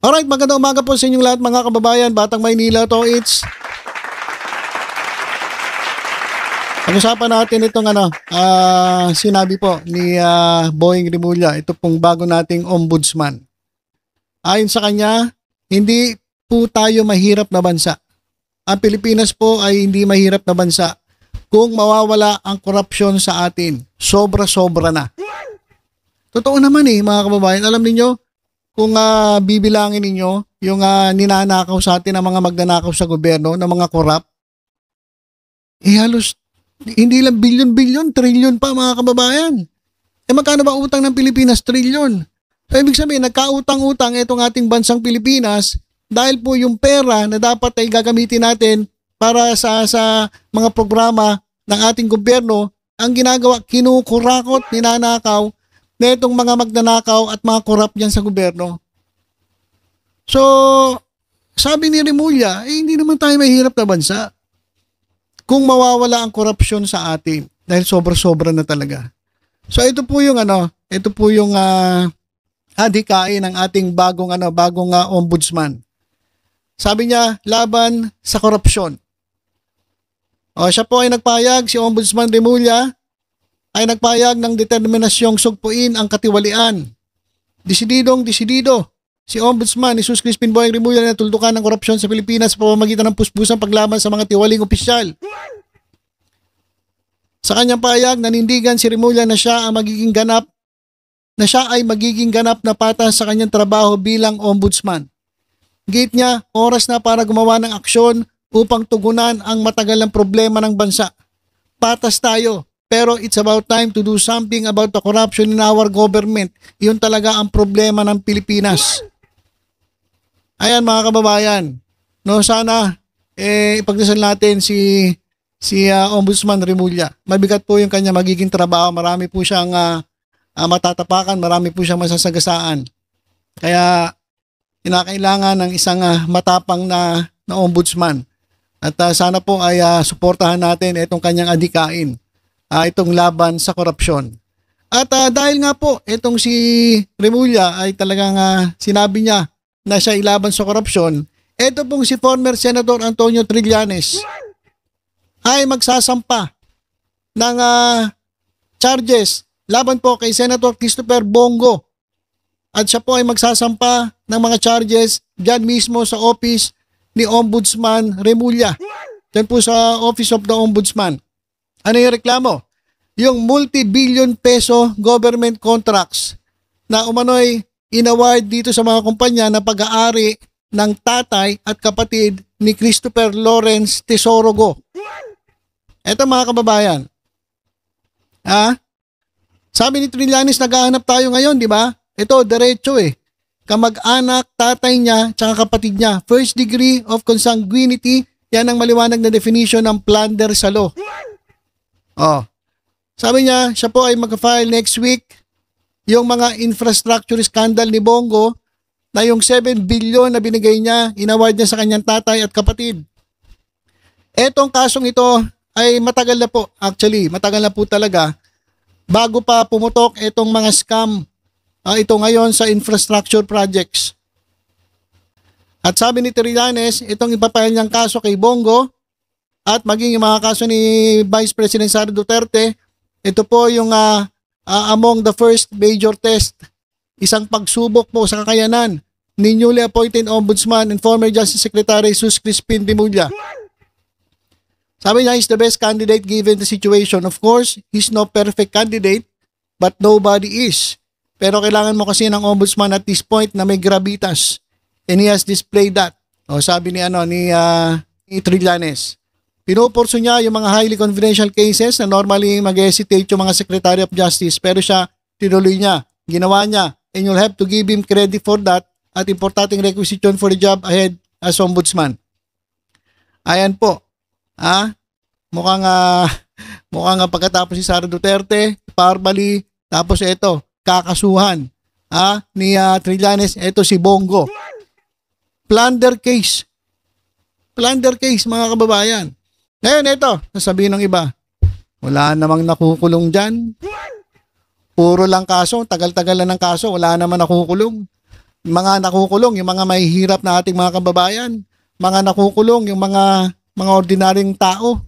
Alright, magandang umaga po sa inyong lahat mga kababayan. Batang Maynila to, it's... Pag-usapan natin itong sinabi po ni Boying Rimulya, ito pong bago nating ombudsman. Ayon sa kanya, hindi po tayo mahirap na bansa. Ang Pilipinas po ay hindi mahirap na bansa kung mawawala ang korupsyon sa atin. Sobra-sobra na. Totoo naman mga kababayan. Alam niyo kung bibilangin ninyo yung ninanakaw sa atin ng mga magnanakaw sa gobyerno, ng mga korap, halos hindi lang bilyon-bilyon, trilyon pa mga kababayan. Magkano ba utang ng Pilipinas? Trilyon. So, ibig sabihin, nagkautang-utang itong ating bansang Pilipinas dahil po yung pera na dapat ay gagamitin natin para sa mga programa ng ating gobyerno, ang ginagawa, kinukurakot, ninanakaw na itong mga magnanakaw at mga korap dyan sa gobyerno. So, sabi ni Rimulya, hindi naman tayo mahirap na bansa kung mawawala ang korupsyon sa atin dahil sobra-sobra na talaga. So ito po yung adhikain ng ating bagong ombudsman. Sabi niya, laban sa korupsyon. Siya po ay nagpayag, si Ombudsman Rimulya ay nagpayag ng determinasyong sugpuin ang katiwalian. Desididong-desidido si Ombudsman Jesus Crispin Boying Rimulya na tuldukan ng korupsyon sa Pilipinas sa pamamagitan ng puspusan paglaban sa mga tiwaling opisyal. Sa kanyang pahayag, nanindigan si Rimulya na siya ay magiging ganap na patas sa kanyang trabaho bilang ombudsman. Gate niya, oras na para gumawa ng aksyon upang tugunan ang matagal ng problema ng bansa. Patas tayo, pero it's about time to do something about the corruption in our government. Yun talaga ang problema ng Pilipinas. Ayan mga kababayan, sana ipagdasal natin si Ombudsman Rimulya. Mabigat po yung kanya magiging trabaho, marami po siyang matatapakan, marami po siyang masasagasaan. Kaya kinakailangan ng isang matapang na ombudsman. At sana po ay suportahan natin itong kanyang adhikain, itong laban sa korupsyon. At dahil nga po itong si Rimulya ay talagang sinabi niya na siya ilaban sa korupsyon, ito pong si former Senator Antonio Trillanes ay magsasampa ng charges laban po kay Senator Christopher Bongo. At siya po ay magsasampa ng mga charges diyan mismo sa office ni Ombudsman Rimulya. Diyan po sa Office of the Ombudsman. Ano yung reklamo? Yung multi-billion peso government contracts na umano'y inaward dito sa mga kumpanya na pag-aari ng tatay at kapatid ni Christopher Lawrence Tesorogo. Eto mga kababayan. Sabi ni Trillanes, naghahanap tayo ngayon, di ba? Ito, diretso kamag-anak, tatay niya, tsaka kapatid niya. First degree of consanguinity, yan ang maliwanag na definition ng plunder sa law. Sabi niya, siya po ay mag-file next week yung mga infrastructure scandal ni Bongo na yung 7 billion na binigay niya, inaward niya sa kanyang tatay at kapatid. Etong kasong ito ay matagal na po, actually, matagal na po talaga, bago pa pumutok itong mga scam, ito ngayon sa infrastructure projects. At sabi ni Trillanes, itong ipapile niyang kaso kay Bongo at maging yung mga kaso ni Vice President Sara Duterte, ito po yung among the first major test, isang pagsubok po sa kakayanan ni newly appointed Ombudsman and former Justice Secretary Jesus Crispin Rimulya. Sabi niya, he's the best candidate given the situation. Of course, he's no perfect candidate, but nobody is. Pero kailangan mo kasi ng ombudsman at this point na may gravitas. And he has displayed that. Sabi ni Trillanes. Pinupurso niya yung mga highly confidential cases na normally mag-hesitate yung mga Secretary of Justice. Pero siya, tinuloy niya, ginawa niya. And you'll have to give him credit for that at importanteng requisition for the job ahead as ombudsman. Ayan po. Mukhang pagkatapos si Sara Duterte, Parbali, tapos ito, kakasuhan ni Trillanes, ito si Bongo. Plunder case. Plunder case mga kababayan. Ngayon ito, sasabihin ng iba, wala namang nakukulong dyan. Puro lang kaso, tagal-tagal lang ng kaso, wala naman nakukulong. mga nakukulong, yung mga mahihirap na ating mga kababayan, mga nakukulong, yung mga ordinaryong tao.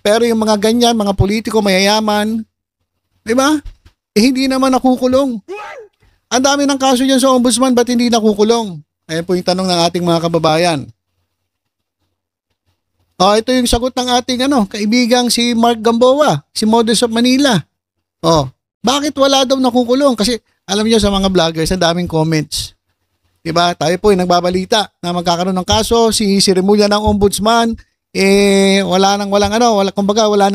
Pero yung mga ganyan, mga politiko, mayayaman, di ba? Hindi naman nakukulong. Ang dami ng kaso dyan sa ombudsman, ba't hindi nakukulong? Ayan po yung tanong ng ating mga kababayan. Ito yung sagot ng ating kaibigang si Mark Gamboa, si Modus of Manila. Bakit wala daw nakukulong? Kasi alam niyo sa mga vloggers, ang daming comments. Diba? Tayo po ay nagbabalita na magkakaroon ng kaso, si Remulla ng ombudsman, wala nang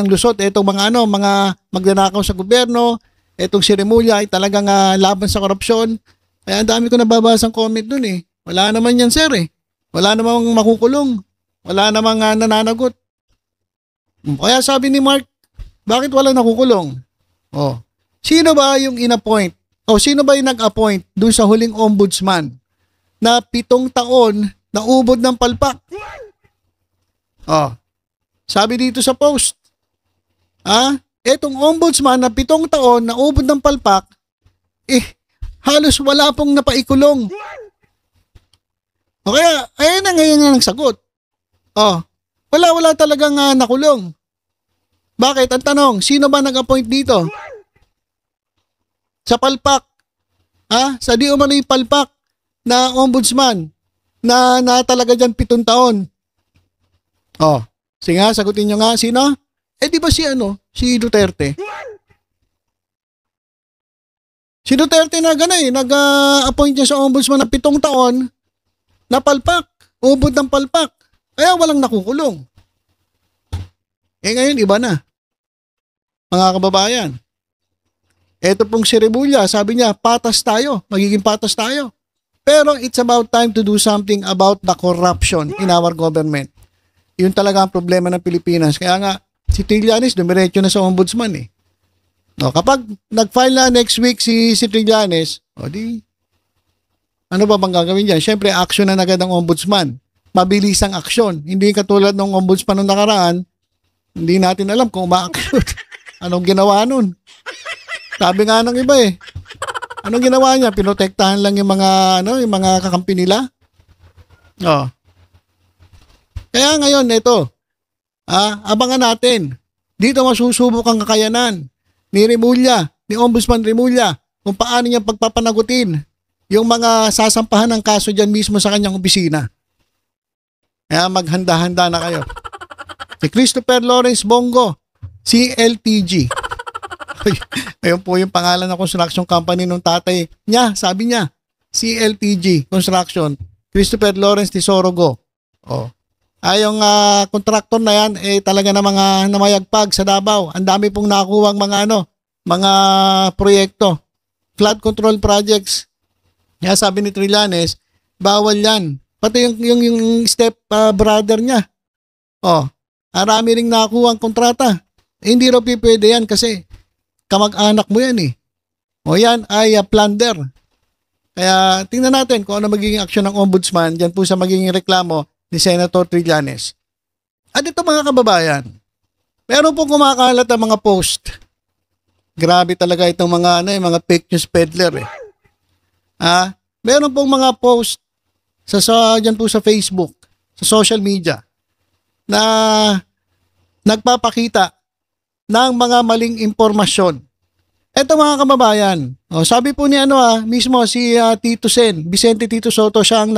lusot. Etong mga magnanakaw sa gobyerno, etong si Remulla ay talagang laban sa korupsyon. Kaya ang dami ko nababasang comment dun eh. Wala naman yan sir eh. Wala namang makukulong. Wala namang nananagot. Kaya sabi ni Mark, bakit wala nakukulong? Sino ba yung in-appoint? Sino ba yung nag-appoint dun sa huling ombudsman na 7 taon na ubod ng palpak? Sabi dito sa post, etong ombudsman na 7 taon na ubod ng palpak, halos wala pong napaikulong. Kaya, ayun na ngayon ang sagot. Wala talagang nakulong. Bakit? Ang tanong, sino ba nag-appoint dito? Sa palpak. Sa di umano'y palpak na ombudsman na talaga dyan 7 taon. Sige nga, sagutin nyo nga, sino? Di ba si Duterte? Si Duterte nag-appoint niya sa ombudsman na 7 taon na palpak, ubod ng palpak. Kaya walang nakukulong. Ngayon, iba na. Mga kababayan. Ito pong si Remulla, sabi niya, patas tayo, magiging patas tayo. Pero it's about time to do something about the corruption in our government. Yun talaga ang problema ng Pilipinas. Kaya nga, si Trillanes, dumiretso na sa ombudsman eh. Kapag nag-file na next week si Trillanes, ano ba bang gagawin dyan? Siyempre, action na agad ng ombudsman. Mabilis ang aksyon. Hindi katulad ng ombudsman nung nakaraan, hindi natin alam kung ma-action. Anong ginawa nun? Sabi nga ng iba eh. Anong ginawa niya? Pinotektahan lang yung mga kakampi nila? Kaya ngayon, ito. Abangan natin. Dito masusubok ang kakayanan ni Remulla, ni Ombudsman Remulla, kung paano niya pagpapanagutin yung mga sasampahan ng kaso dyan mismo sa kanyang opisina. Kaya maghanda-handa na kayo. Si Christopher Lawrence Bongo, CLTG. Ayun po yung pangalan ng construction company ng tatay niya. Sabi niya, CLTG Construction, Christopher Lawrence Tesorogo. Yung contractor na yan, talaga na mga namayagpag sa Davao. Ang dami pong nakuha mga proyekto. Flood control projects. Kaya sabi ni Trillanes, bawal yan. Pati yung step brother niya. Marami ring nakuha ang kontrata. Hindi raw pwede yan kasi kamag-anak mo yan eh. Yan ay plunder. Kaya tingnan natin kung ano magiging aksyon ng ombudsman dyan po sa magiging reklamo ni Senator Trillanes. At ito mga kababayan, meron pong kumakalat ang mga post. Grabe talaga itong mga fake news peddler eh. Meron pong mga post dyan po sa Facebook, sa social media, na nagpapakita ng mga maling impormasyon. Eto mga kababayan, sabi po ni mismo si Tito Sen, Vicente Tito Soto, siya ang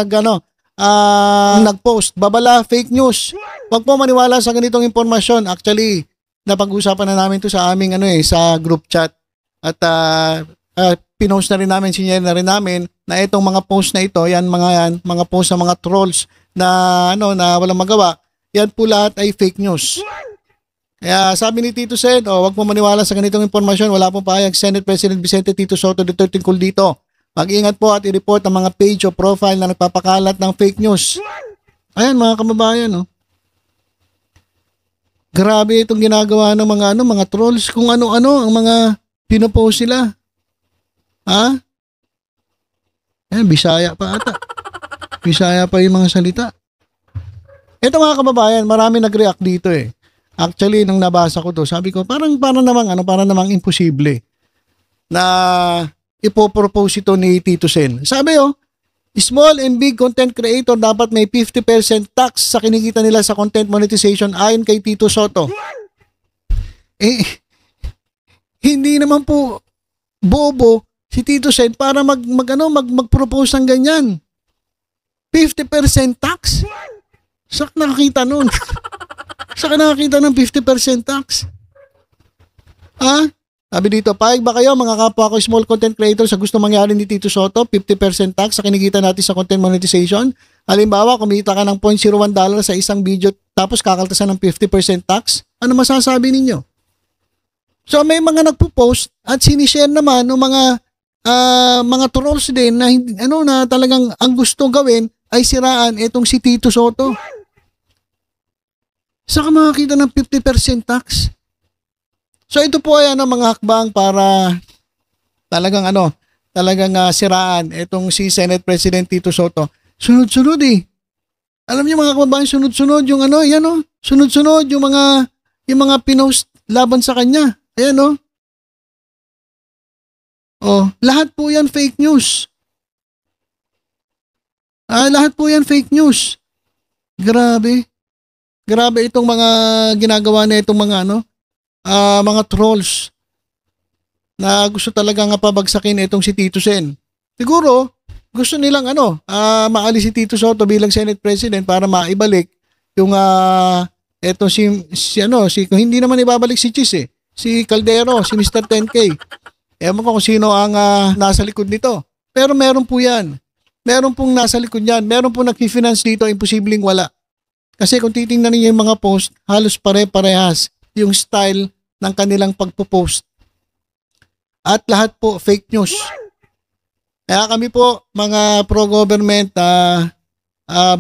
nag-post, babala, fake news. Huwag po maniwala sa ganitong impormasyon. Actually, napag-usapan na namin to sa aming sa group chat. At pinost na rin namin, sinyer na rin namin na itong mga post na ito, mga post sa mga trolls na na walang magawa. Yan po lahat ay fake news. Kaya sabi ni Tito Sen, huwag mo maniwala sa ganitong impormasyon. Wala pong pahayag Senate President Vicente Tito Soto III tungkol dito. Mag-ingat po at i-report ang mga page o profile na nagpapakalat ng fake news. Ayan mga kababayan, Grabe itong ginagawa ng mga trolls, kung ano-ano ang mga pinopost sila. Ayan, Bisaya pa ata. Bisaya pa yung mga salita. Ito mga kababayan, marami nag-react dito eh. Actually, nung nabasa ko to, sabi ko, parang namang imposible na ipopropose ito ni Tito Sen. Sabi Small and big content creator dapat may 50% tax sa kinikita nila sa content monetization ayon kay Tito Soto. Eh, hindi naman po bobo si Tito Sen para mag-propose ng ganyan. 50% tax? Saan ka nakakita nun? Saan ka nakakita ng 50% tax? Ha? Sabi dito, payag ba kayo mga kapwa ko small content creators sa gusto mangyari ni Tito Soto, 50% tax sa kinikita natin sa content monetization? Halimbawa, kumita ka ng $0.01 sa isang video tapos kakaltasan ng 50% tax? Ano masasabi ninyo? So may mga nagpo-post at sinishare naman ng mga trolls din na na talagang ang gusto gawin ay siraan itong si Tito Soto. Saan ka makakita ng 50% tax? So ito po ay mga hakbang para talagang siraan itong si Senate President Tito Soto. Sunod-sunod eh. Alam niyo mga kababayan, sunod-sunod yung sunod-sunod yung mga pinost laban sa kanya. Ayan lahat po yan fake news. Lahat po yan fake news. Grabe. Grabe itong mga ginagawa na itong mga trolls na gusto talaga nga pabagsakin itong si Tito Sen. Siguro, gusto nilang maalis si Tito Soto bilang Senate President para maibalik yung kung hindi naman ibabalik si Chis si Caldero, si Mr. 10K. Ewan ko kung sino ang nasa likod nito. Pero meron po yan. Meron pong nasa likod yan. Meron pong nag-finance dito, imposibleng wala. Kasi kung titingnan niyo yung mga post, halos pare-parehas yung style ng kanilang pagpo-post. At lahat po fake news. Kaya kami po, mga pro-government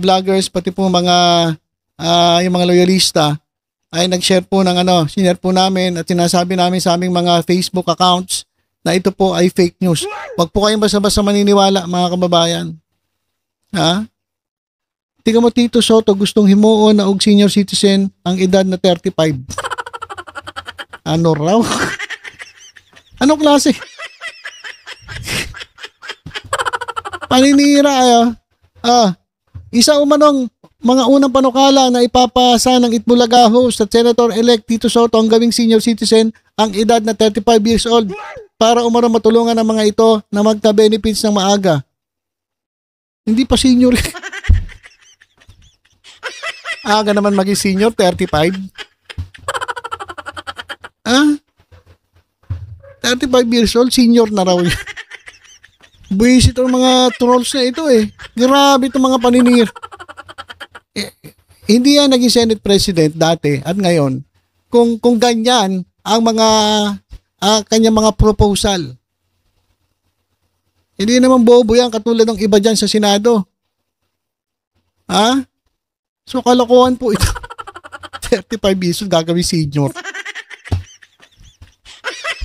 vloggers, pati po yung mga loyalista, ay nag-share po sinare po namin at sinasabi namin sa aming mga Facebook accounts na ito po ay fake news. Huwag po kayong basta-basta maniniwala, mga kababayan. Ha? Tingnan mo, Tito Soto, gustong himuon na og senior citizen ang edad na 35. Ano raw? Anong klase? Paninira isa umanong mga unang panukala na ipapasa ng Itbulaga host at Senator-elect Tito Soto ang gawing senior citizen ang edad na 35 years old para umarong matulungan ang mga ito na magka-benefits ng maaga. Hindi pa senior. Aga naman maging senior, 35. 35 years old, senior na raw. Buwis itong mga trolls na ito Grabe itong mga paninir. Hindi yan naging Senate President dati at ngayon kung ganyan ang mga kanyang mga proposal. Hindi naman bobo yan katulad ng iba dyan sa Senado. So kalokohan po ito. 35 years old gagawin senior.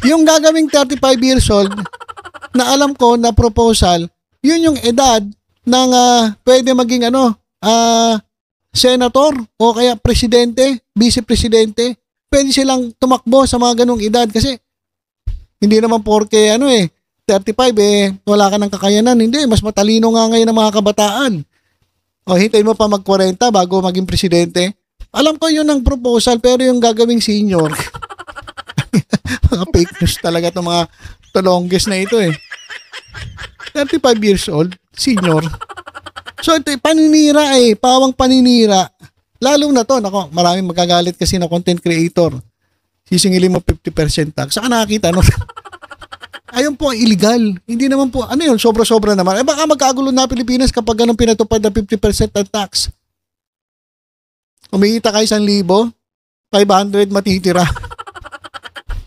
Yung gagawing 35 years old na alam ko na proposal, yun yung edad ng pwede maging senator o kaya presidente, vice-presidente. Pwede silang tumakbo sa mga ganung edad kasi hindi naman porke 35 wala ka ng kakayanan. Hindi, mas matalino nga ngayon ng mga kabataan. O hintayin mo pa mag-40 bago maging presidente. Alam ko yun ang proposal pero yung gagawing senior mga fake news talaga itong mga tulongges na ito 35 years old, senior. So ito paninira pawang paninira. Lalo na to, maraming magagalit kasi na content creator. Sisingilin mo 50% tax. Saka nakakita ayun po, illegal. Hindi naman po, sobra-sobra naman. Baka magkagulo na Pilipinas kapag ganun pinatupad na 50% ng tax. Kumikita ka 1,000, 500 matitira.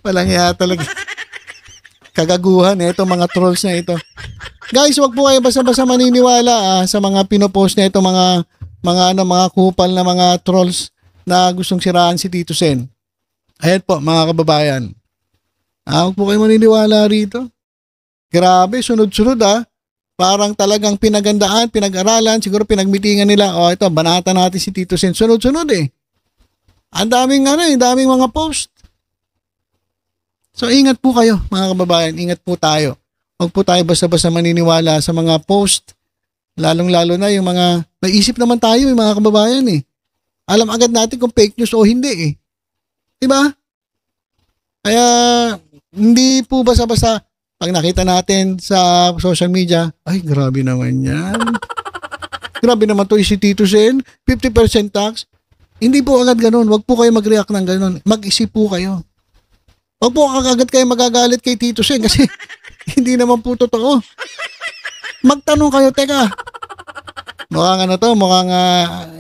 Walang iya talaga. Kagaguhan itong mga trolls na ito. Guys, wag po kayo basta-basta maniniwala sa mga pinopost na itong mga kupal na mga trolls na gustong siraan si Tito Sen. Ayan po, mga kababayan. Huwag po kayo maniniwala rito. Grabe, sunod-sunod Parang talagang pinagandaan, pinag-aralan, siguro pinagmitingan nila. Ito, banatan natin si Tito Sen. Sunod-sunod Ang daming daming mga post. So ingat po kayo mga kababayan, ingat po tayo. Huwag po tayo basta-basta maniniwala sa mga post Lalong-lalo na yung mga, may isip naman tayo yung mga kababayan eh. Alam agad natin kung fake news o hindi eh. Diba? Kaya, hindi po basta-basta pag nakita natin sa social media, ay grabe naman yan. Grabe naman to si Tito Sen, 50% tax. Hindi po agad ganun. Wag po kayo mag-react ng ganun. Mag-isip po kayo. Wag po agad kayo magagalit kay Tito Sen kasi hindi naman po totoo. Magtanong kayo, teka. Mukhang ano to, mukhang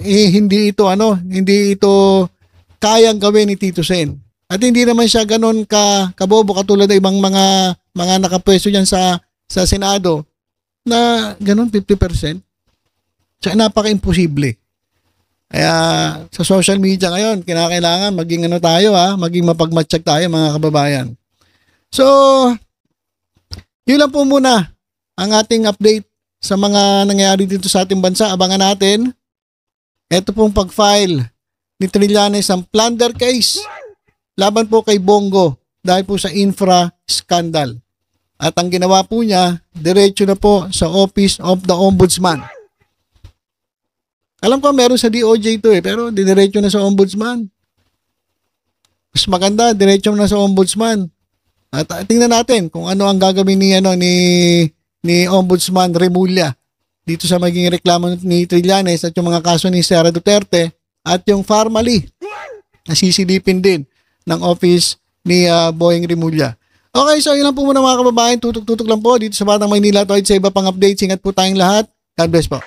hindi ito kayang gawin ni Tito Sen. At hindi naman siya ganun kabobo katulad ng ibang mga nakapwesto diyan sa Senado na ganun 50%. Tsaka napaka-imposible. Kaya sa social media ngayon, kinakailangan maging maging mapagmatsyag tayo mga kababayan. So, yun lang po muna ang ating update sa mga nangyayari dito sa ating bansa. Abangan natin. Ito pong pag-file ni Trillanes ang plunder case laban po kay Bongo dahil po sa infra scandal. At ang ginawa po niya, diretso na po sa Office of the Ombudsman. Alam ko meron sa DOJ ito pero diretso na sa Ombudsman. Mas maganda, diretso na sa Ombudsman. At tingnan natin kung ano ang gagawin ni Ombudsman Remulla dito sa maging reklamo ni Trillanes at yung mga kaso ni Sara Duterte at yung formally na sisilipin din ng office ni Boying Remulla. Okay, so yun lang po muna mga kababayan. Tutok-tutok lang po dito sa Batang Maynila. Sa iba pang updates, ingat po tayong lahat. God bless po.